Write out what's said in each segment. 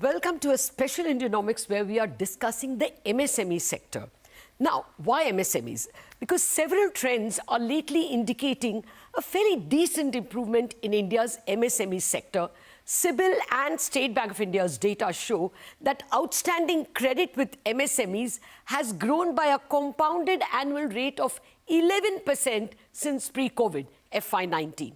Welcome to a special Indianomics where we are discussing the MSME sector. Now, why MSMEs? Because several trends are lately indicating a fairly decent improvement in India's MSME sector. CIBIL and State Bank of India's data show that outstanding credit with MSMEs has grown by a compounded annual rate of 11% since pre-COVID, FY19.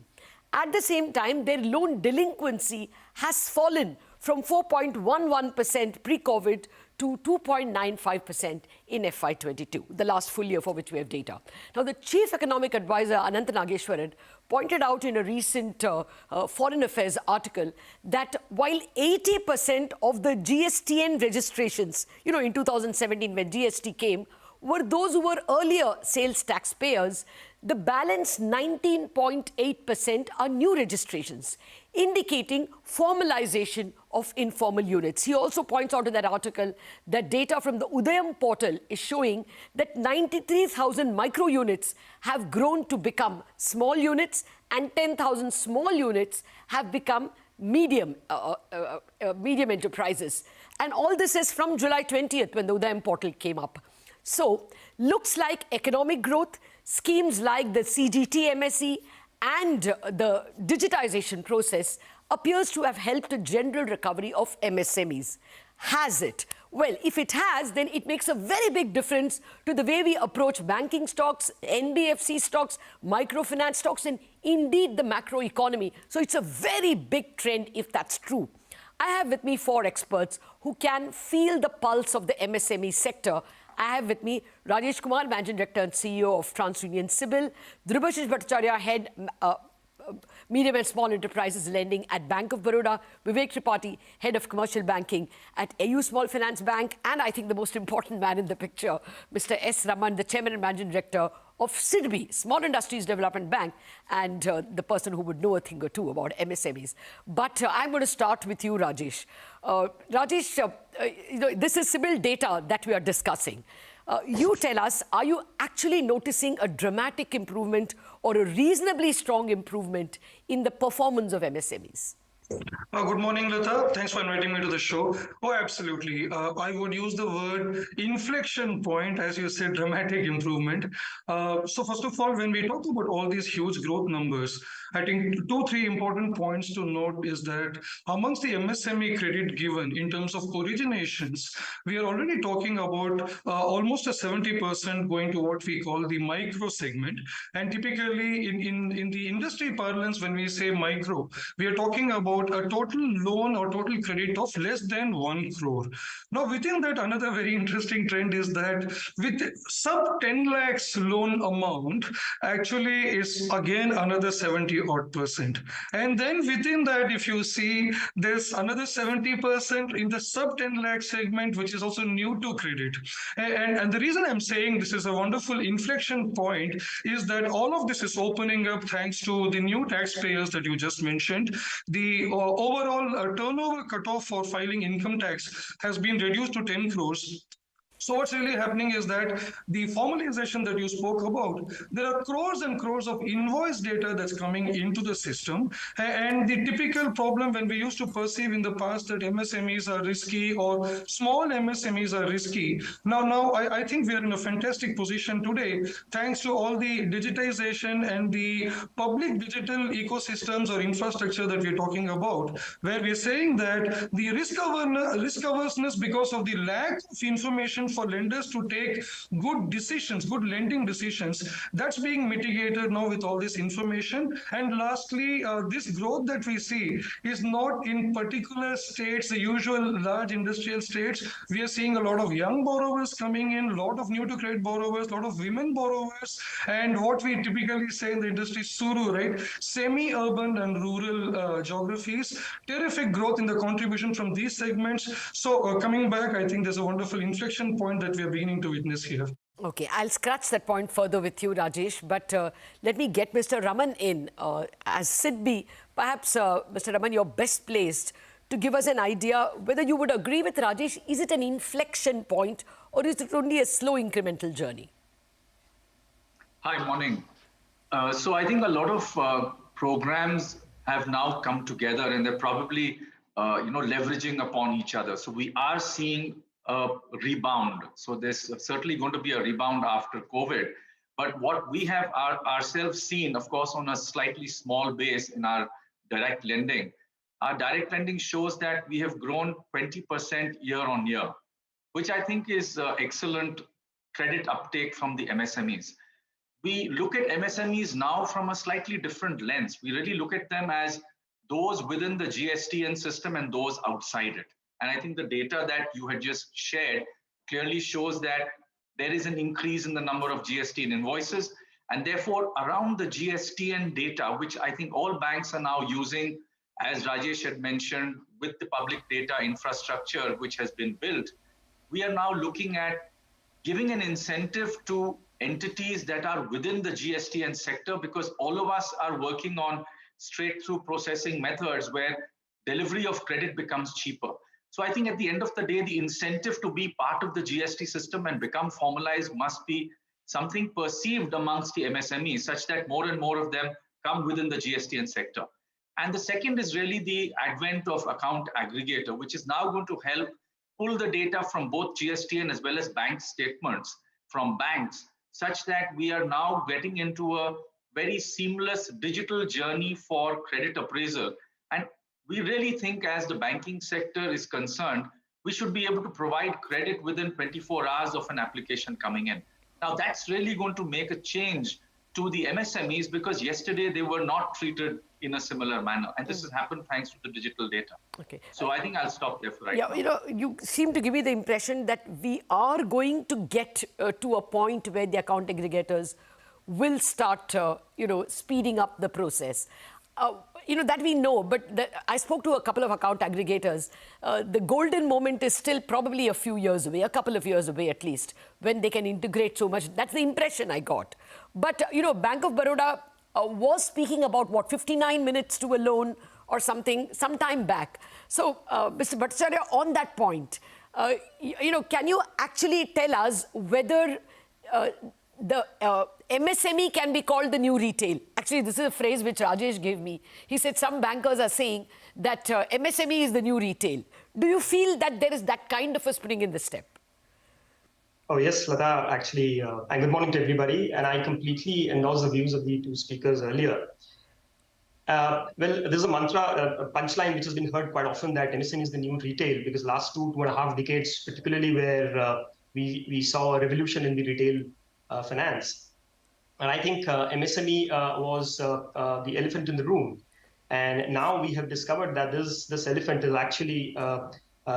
At the same time, their loan delinquency has fallen from 4.11% pre-COVID to 2.95% in FY22, the last full year for which we have data. Now, the Chief Economic Advisor, Anant Nageshwaran, pointed out in a recent Foreign Affairs article that while 80% of the GSTN registrations, in 2017 when GST came, were those who were earlier sales tax payers, the balance 19.8% are new registrations, indicating formalization of informal units. He also points out in that article that data from the Udayam portal is showing that 93,000 micro units have grown to become small units and 10,000 small units have become medium enterprises. And all this is from July 20th when the Udayam portal came up. So, looks like economic growth, schemes like the CGT MSE and the digitization process appears to have helped a general recovery of MSMEs. Has it? Well, if it has, then it makes a very big difference to the way we approach banking stocks, NBFC stocks, microfinance stocks, and indeed the macroeconomy. So it's a very big trend if that's true. I have with me four experts who can feel the pulse of the MSME sector. I have with me Rajesh Kumar, Managing Director and CEO of Transunion CIBIL, Dhrubashish Bhattacharya, Head Medium and Small Enterprises Lending at Bank of Baroda, Vivek Tripathi, Head of Commercial Banking at AU Small Finance Bank, and I think the most important man in the picture, Mr. S. Ramann, the Chairman and Managing Director of SIDBI, Small Industries Development Bank, and the person who would know a thing or two about MSMEs. But I'm going to start with you, Rajesh. This is CIBIL data that we are discussing. You tell us, are you actually noticing a dramatic improvement or a reasonably strong improvement in the performance of MSMEs? Good morning, Lata. Thanks for inviting me to the show. Oh, absolutely. I would use the word inflection point, as you said, dramatic improvement. So first of all, when we talk about all these huge growth numbers, I think 2-3 important points to note is that amongst the MSME credit given in terms of originations, we are already talking about almost a 70% going to what we call the micro segment. And typically in the industry parlance, when we say micro, we are talking about a total loan or total credit of less than 1 crore. Now, within that, another very interesting trend is that with sub 10 lakhs loan amount, actually is again another 70% odd. And then within that, if you see, there's another 70% in the sub 10 lakh segment, which is also new to credit. And the reason I'm saying this is a wonderful inflection point is that all of this is opening up thanks to the new taxpayers that you just mentioned. The overall turnover cutoff for filing income tax has been reduced to 10 crores. So what's really happening is that the formalization that you spoke about, there are crores and crores of invoice data that's coming into the system. And the typical problem when we used to perceive in the past that MSMEs are risky or small MSMEs are risky, now I think we are in a fantastic position today, thanks to all the digitization and the public digital ecosystems or infrastructure that we're talking about, where we're saying that the risk averseness because of the lack of information for lenders to take good decisions, good lending decisions, that's being mitigated now with all this information. And lastly, this growth that we see is not in particular states, the usual large industrial states. We are seeing a lot of young borrowers coming in, a lot of new to credit borrowers, a lot of women borrowers, and what we typically say in the industry, SURU, right? Semi-urban and rural geographies. Terrific growth in the contribution from these segments. So coming back, I think there's a wonderful inflection point that we are beginning to witness here. Okay, I'll scratch that point further with you, Rajesh, but let me get Mr. Ramann in. As SIDBI, perhaps, Mr. Ramann, you're best placed to give us an idea whether you would agree with Rajesh. Is it an inflection point or is it only a slow incremental journey? Hi, morning. So I think a lot of programs have now come together and they're probably leveraging upon each other. So we are seeing a rebound. So there's certainly going to be a rebound after COVID. But what we have ourselves seen, of course, on a slightly small base in our direct lending, our direct lending shows that we have grown 20% year on year, which I think is excellent credit uptake from the MSMEs. We look at MSMEs now from a slightly different lens. We really look at them as those within the GSTN system and those outside it. And I think the data that you had just shared clearly shows that there is an increase in the number of GSTN invoices. And therefore, around the GSTN data, which I think all banks are now using, as Rajesh had mentioned, with the public data infrastructure which has been built, we are now looking at giving an incentive to entities that are within the GSTN sector, because all of us are working on straight-through processing methods where delivery of credit becomes cheaper. So I think at the end of the day, the incentive to be part of the GST system and become formalized must be something perceived amongst the MSMEs, such that more and more of them come within the GSTN sector. And the second is really the advent of account aggregator, which is now going to help pull the data from both GSTN as well as bank statements from banks, such that we are now getting into a very seamless digital journey for credit appraisal. And we really think, as the banking sector is concerned, we should be able to provide credit within 24 hours of an application coming in. Now, that's really going to make a change to the MSMEs, because yesterday they were not treated in a similar manner. And this has happened thanks to the digital data. Okay. So I think I'll stop there for right now. You seem to give me the impression that we are going to get to a point where the account aggregators will start, speeding up the process. That we know, but I spoke to a couple of account aggregators. The golden moment is still probably a few years away, a couple of years away at least, when they can integrate so much. That's the impression I got. But, Bank of Baroda was speaking about, 59 minutes to a loan or something, some time back. So, Mr. Bhattacharya, on that point, can you actually tell us whether the MSME can be called the new retail? Actually, this is a phrase which Rajesh gave me. He said some bankers are saying that MSME is the new retail. Do you feel that there is that kind of a spring in the step? Oh, yes, Lata, actually, and good morning to everybody. And I completely endorse the views of the two speakers earlier. Well, there's a mantra, a punchline which has been heard quite often, that MSME is the new retail, because last 2.5 decades, particularly where we saw a revolution in the retail finance. And I think MSME was the elephant in the room. And now we have discovered that this elephant is actually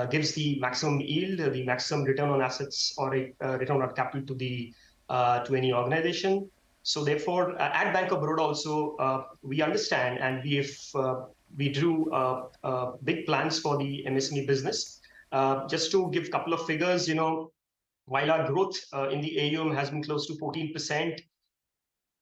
gives the maximum yield, the maximum return on assets, or a return on capital to any organization. So therefore, at Bank of Baroda also, we understand, and we drew big plans for the MSME business. Just to give a couple of figures, while our growth in the AUM has been close to 14%,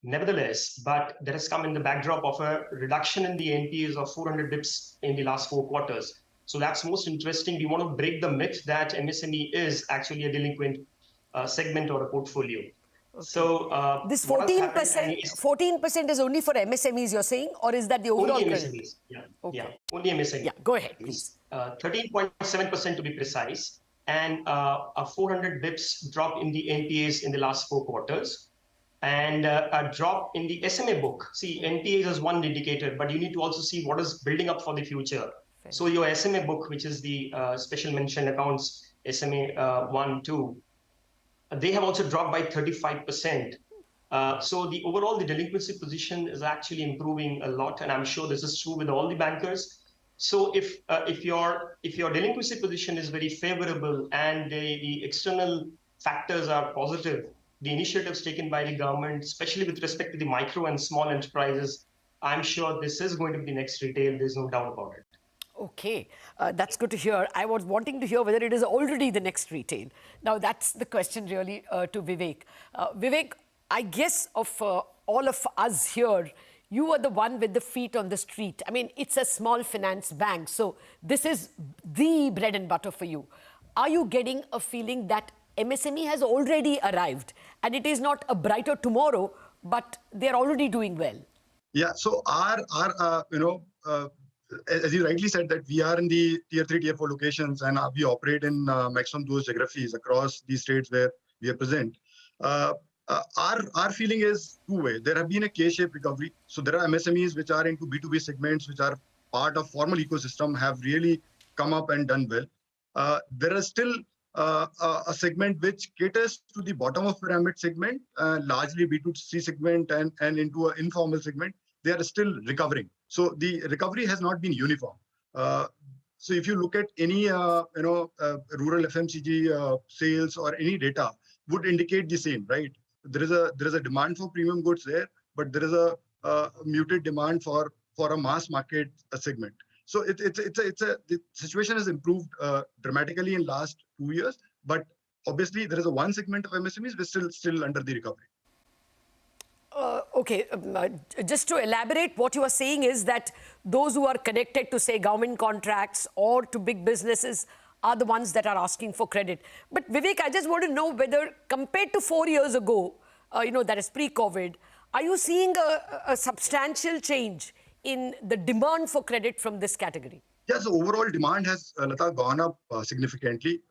nevertheless, but that has come in the backdrop of a reduction in the NPAs of 400 bips in the last 4 quarters. So that's most interesting. We want to break the myth that MSME is actually a delinquent segment or a portfolio. Okay. So this 14% is only for MSMEs, you're saying, or is that the overall? Only MSMEs. Yeah, okay. Yeah, only MSMEs. Yeah, go ahead, please. 13.7% to be precise, and a 400 bips drop in the NPAs in the last 4 quarters. And a drop in the SMA book. See, NPAs is one indicator, but you need to also see what is building up for the future. Fair. So your SMA book, which is the special mention accounts, SMA 1, 2, they have also dropped by 35%. So the overall, the delinquency position is actually improving a lot, and I'm sure this is true with all the bankers. So if your delinquency position is very favorable and the external factors are positive, the initiatives taken by the government, especially with respect to the micro and small enterprises, I'm sure this is going to be the next retail. There's no doubt about it. Okay, that's good to hear. I was wanting to hear whether it is already the next retail. Now, that's the question really to Vivek. Vivek, I guess of all of us here, you are the one with the feet on the street. I mean, it's a small finance bank, so this is the bread and butter for you. Are you getting a feeling that MSME has already arrived and it is not a brighter tomorrow, but they're already doing well? Yeah, so our as you rightly said, that we are in the tier 3, tier 4 locations, and we operate in maximum those geographies across the states where we are present. Our feeling is two-way. There have been a K-shaped recovery. So there are MSMEs which are into B2B segments, which are part of formal ecosystem, have really come up and done well. There is still a segment which caters to the bottom of pyramid segment, largely B2C segment and into an informal segment. They are still recovering. So the recovery has not been uniform. So if you look at any rural FMCG sales or any data, would indicate the same, right? There is a demand for premium goods there, but there is a muted demand for a mass market segment. So the situation has improved dramatically in last 2 years, but obviously there is a one segment of MSMEs which is still under the recovery. Okay, just to elaborate, what you are saying is that those who are connected to, say, government contracts or to big businesses are the ones that are asking for credit. But Vivek, I just want to know whether compared to 4 years ago, that is pre-COVID, are you seeing a substantial change in the demand for credit from this category? Yeah, so overall demand has, Lata, gone up significantly.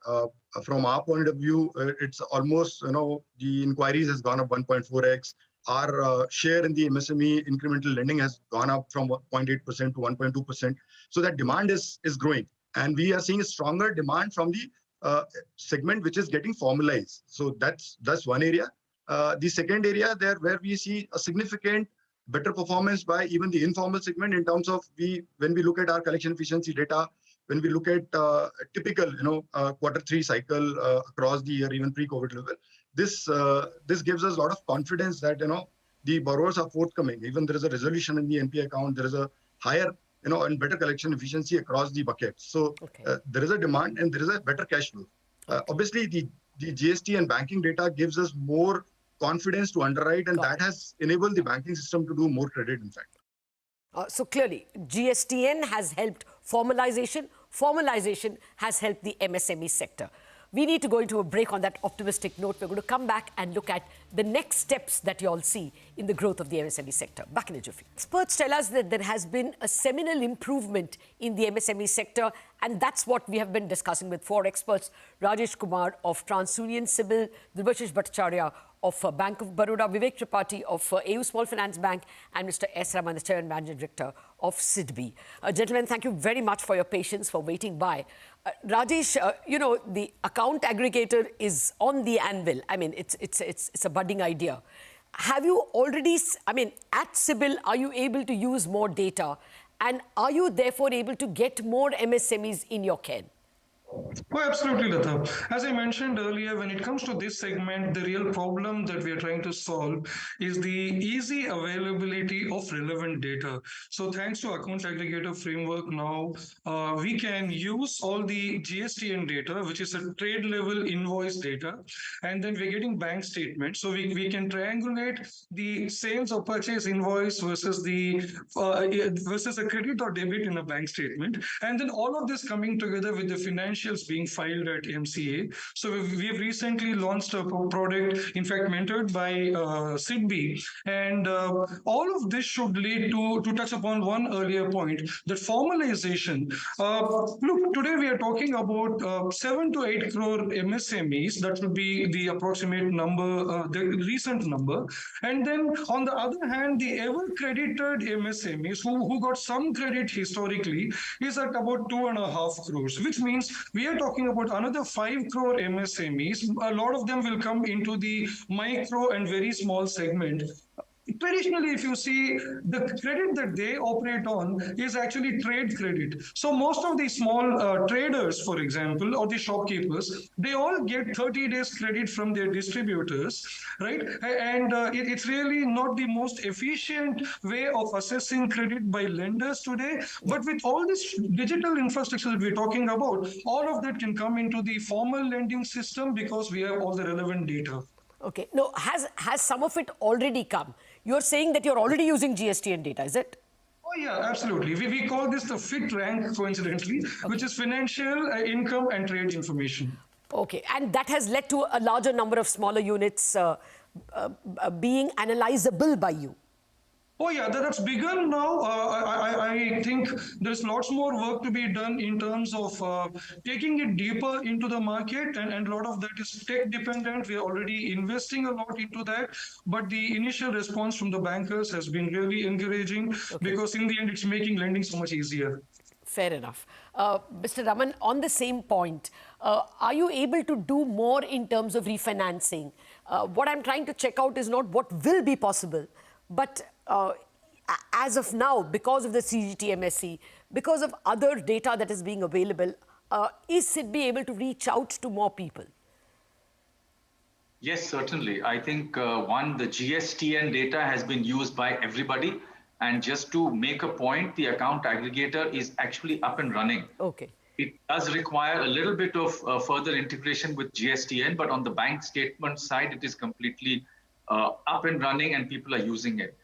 From our point of view, it's almost, the inquiries has gone up 1.4x. Our share in the MSME incremental lending has gone up from 0.8% to 1.2%. So that demand is growing. And we are seeing a stronger demand from the segment which is getting formalized. So that's one area. The second area there where we see a significant better performance by even the informal segment in terms of when we look at our collection efficiency data, when we look at typical, Q3 cycle across the year, even pre-COVID level, this gives us a lot of confidence that, the borrowers are forthcoming. Even there is a resolution in the NPA account, there is a higher, and better collection efficiency across the buckets. So there is a demand and there is a better cash flow. Obviously, the GST and banking data gives us more confidence to underwrite, and that has enabled the banking system to do more credit, in fact. So clearly, GSTN has helped formalization. Formalization has helped the MSME sector. We need to go into a break on that optimistic note. We're going to come back and look at the next steps that you all see in the growth of the MSME sector. Back in a jiffy. Experts tell us that there has been a seminal improvement in the MSME sector, and that's what we have been discussing with 4 experts: Rajesh Kumar of Transunion CIBIL, Dhrubashish Bhattacharya of Bank of Baroda, Vivek Tripathi of AU Small Finance Bank, and Mr. S. Ramann, the Chair and Managing Director of SIDBI. Gentlemen, thank you very much for your patience, for waiting by. Rajesh, the account aggregator is on the anvil. I mean, it's a budding idea. Have you already, at CIBIL, are you able to use more data? And are you therefore able to get more MSMEs in your care? Oh, absolutely, Lata. As I mentioned earlier, when it comes to this segment, the real problem that we are trying to solve is the easy availability of relevant data. So thanks to account aggregator framework now, we can use all the GSTN data, which is a trade level invoice data, and then we're getting bank statements. So we can triangulate the sales or purchase invoice versus versus a credit or debit in a bank statement. And then all of this coming together with the financials being filed at MCA. So we've recently launched a product, in fact, mentored by SIDBI. And all of this should lead to touch upon one earlier point, that formalization. Look, today we are talking about 7 to 8 crore MSMEs. That would be the approximate number, the recent number. And then on the other hand, the ever credited MSMEs who got some credit historically is at about 2.5 crores, which means we are talking about another 5 crore MSMEs. A lot of them will come into the micro and very small segment. Traditionally, if you see, the credit that they operate on is actually trade credit. So most of the small traders, for example, or the shopkeepers, they all get 30 days credit from their distributors, right? And it's really not the most efficient way of assessing credit by lenders today. But with all this digital infrastructure that we're talking about, all of that can come into the formal lending system because we have all the relevant data. Okay. No, has some of it already come? You're saying that you're already using GSTN data, is it? Oh, yeah, absolutely. We call this the FIT rank, coincidentally, which is financial, income, and trade information. Okay. And that has led to a larger number of smaller units being analyzable by you. Oh yeah, that's begun now. I think there's lots more work to be done in terms of taking it deeper into the market, and a lot of that is tech dependent. We're already investing a lot into that, but the initial response from the bankers has been really encouraging because in the end, it's making lending so much easier. Fair enough. Mr. Ramann, on the same point, are you able to do more in terms of refinancing? What I'm trying to check out is not what will be possible, but as of now, because of the CGT-MSE, because of other data that is being available, is SIDBI able to reach out to more people? Yes, certainly. I think one, the GSTN data has been used by everybody. And just to make a point, the account aggregator is actually up and running. Okay. It does require a little bit of further integration with GSTN, but on the bank statement side, it is completely up and running and people are using it.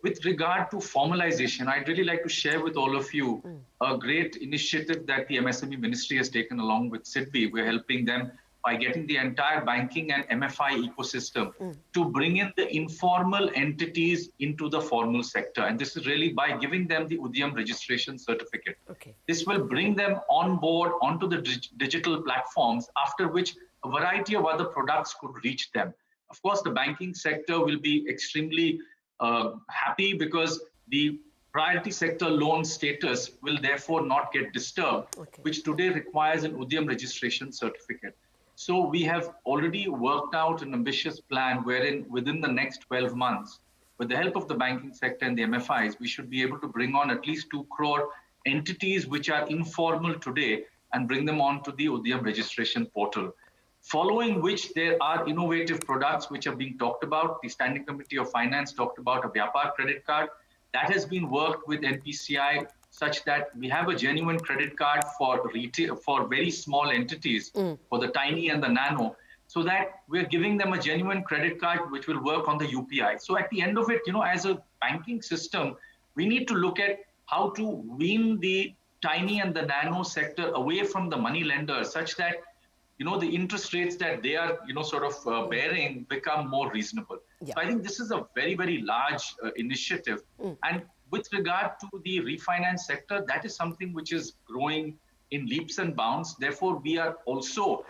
With regard to formalization, I'd really like to share with all of you a great initiative that the MSME ministry has taken along with SIDBI. We're helping them by getting the entire banking and MFI ecosystem to bring in the informal entities into the formal sector. And this is really by giving them the Udyam registration certificate. Okay. This will bring them on board onto the digital platforms, after which a variety of other products could reach them. Of course, the banking sector will be extremely happy because the priority sector loan status will therefore not get disturbed, which today requires an Udyam registration certificate. So we have already worked out an ambitious plan wherein within the next 12 months, with the help of the banking sector and the MFIs, we should be able to bring on at least 2 crore entities which are informal today and bring them onto the Udyam registration portal. Following which there are innovative products which are being talked about. The Standing Committee of Finance talked about a Vyapar credit card. That has been worked with NPCI such that we have a genuine credit card for retail, for very small entities, for the tiny and the nano, so that we're giving them a genuine credit card which will work on the UPI. So at the end of it, as a banking system, we need to look at how to wean the tiny and the nano sector away from the money lenders such that the interest rates that they are, bearing become more reasonable. Yeah. So I think this is a very, very large initiative. And with regard to the refinance sector, that is something which is growing in leaps and bounds. Therefore, we are also,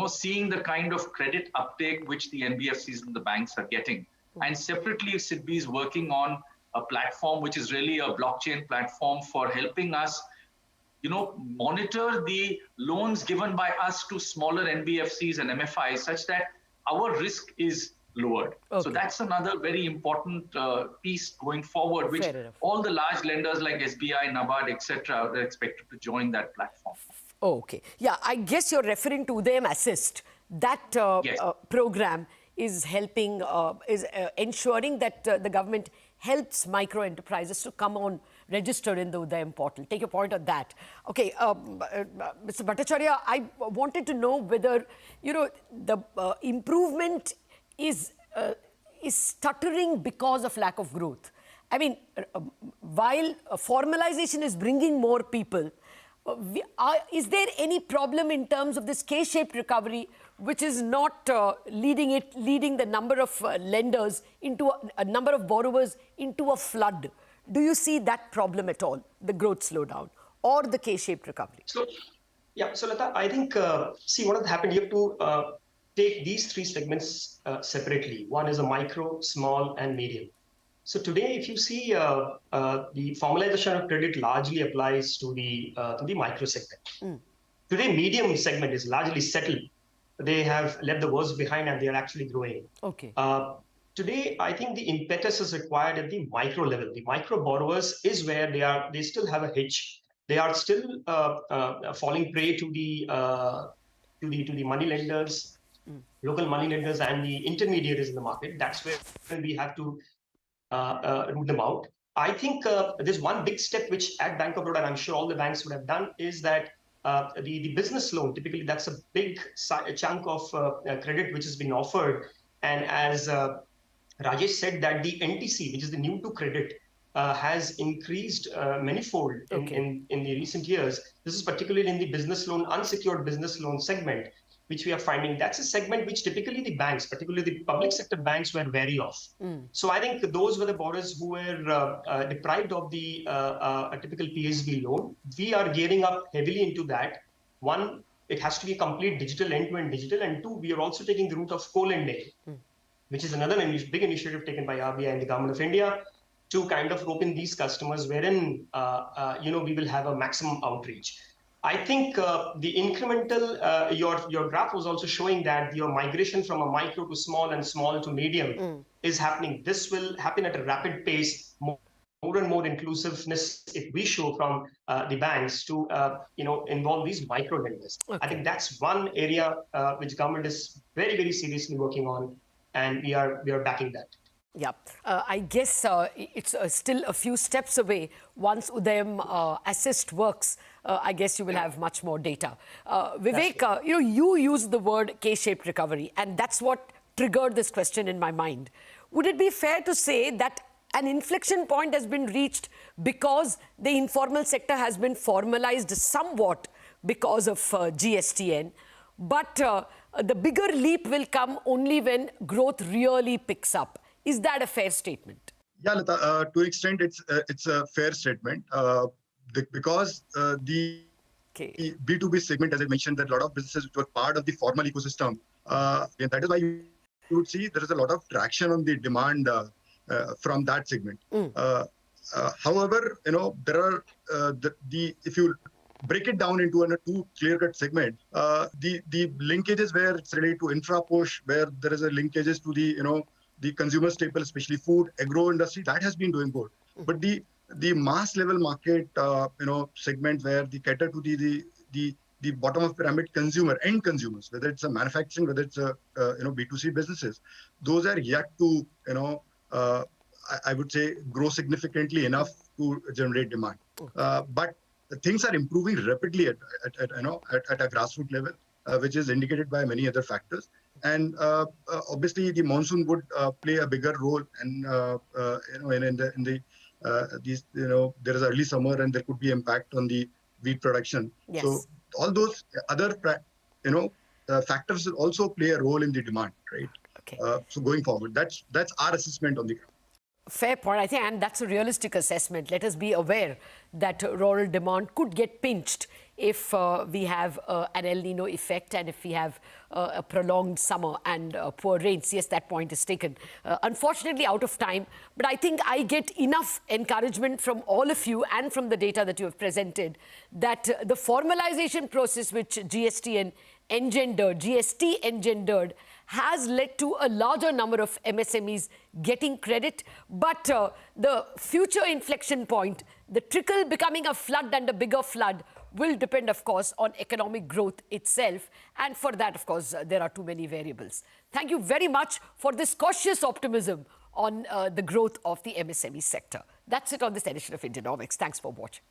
seeing the kind of credit uptake which the NBFCs and the banks are getting. And separately, SIDBI is working on a platform which is really a blockchain platform for helping us monitor the loans given by us to smaller NBFCs and MFIs such that our risk is lowered. So that's another very important piece going forward, which all the large lenders like SBI, NABARD, etc. are expected to join that platform. Okay. Yeah, I guess you're referring to them Assist. That program is helping, ensuring that the government helps micro enterprises to come on register in the Udyam portal. Take your point on that. Okay, Mr. Bhattacharya, I wanted to know whether, the improvement is stuttering because of lack of growth. I mean, while formalization is bringing more people, is there any problem in terms of this K-shaped recovery, which is not leading the number of lenders into a number of borrowers into a flood? Do you see that problem at all, the growth slowdown or the K-shaped recovery? So, Lata, I think, see what has happened. You have to take these 3 segments separately. One is a micro, small, and medium. So today, if you see the formalization of credit largely applies to the micro sector. Today, medium segment is largely settled. They have left the worst behind and they are actually growing. Okay. Today, I think the impetus is required at the micro level. The micro borrowers is where they still have a hitch. They are still falling prey to the money lenders, local money lenders, and the intermediaries in the market. That's where we have to root them out. I think there's one big step which at Bank of Baroda, and I'm sure all the banks would have done, is that the business loan, typically that's a big chunk of credit which has been offered. And as Rajesh said, that the NTC, which is the new to credit, has increased manifold in the recent years. This is particularly in the business loan, unsecured business loan segment. which we are finding, that's a segment which typically the banks, particularly the public sector banks, were wary of. So I think those were the borrowers who were deprived of the a typical PSB loan. We are gearing up heavily into that. One, it has to be complete digital, end-to-end digital. And two, we are also taking the route of co-lending, which is another big initiative taken by RBI and the Government of India to kind of rope in these customers wherein, we will have a maximum outreach. I think the incremental, your graph was also showing that your migration from a micro to small and small to medium is happening. This will happen at a rapid pace, more and more inclusiveness if we show from the banks to, involve these micro lenders. Okay. I think that's one area which government is very, very seriously working on, and we are backing that. Yeah, I guess it's still a few steps away. Once Udayam Assist works, I guess you will have much more data. Vivek, you used the word K-shaped recovery, and that's what triggered this question in my mind. Would it be fair to say that an inflection point has been reached because the informal sector has been formalized somewhat because of GSTN, but the bigger leap will come only when growth really picks up? Is that a fair statement? Yeah, Lata, to an extent, it's a fair statement because the B2B segment, as I mentioned, that a lot of businesses which were part of the formal ecosystem, and that is why you would see there is a lot of traction on the demand from that segment. However, there are if you break it down into a two clear-cut segment, the linkages where it's related to infra push, where there is a linkages to the consumer staple, especially food, agro industry, that has been doing good. But the mass level market, segment where they cater to the bottom of pyramid consumer, end consumers, whether it's a manufacturing, whether it's a B2C businesses, those are yet to I would say grow significantly enough to generate demand. But things are improving rapidly at a grassroots level, which is indicated by many other factors. And obviously, the monsoon would play a bigger role, and there is early summer, and there could be impact on the wheat production. Yes. So all those other factors will also play a role in the demand, right? Okay. So going forward, that's our assessment on the ground. Fair point, I think, and that's a realistic assessment. Let us be aware that rural demand could get pinched if we have an El Nino effect and if we have a prolonged summer and poor rains. Yes, that point is taken. Unfortunately, out of time, but I think I get enough encouragement from all of you and from the data that you have presented that the formalization process which GST engendered has led to a larger number of MSMEs getting credit. But the future inflection point, the trickle becoming a flood and a bigger flood, will depend, of course, on economic growth itself. And for that, of course, there are too many variables. Thank you very much for this cautious optimism on the growth of the MSME sector. That's it on this edition of Indianomics. Thanks for watching.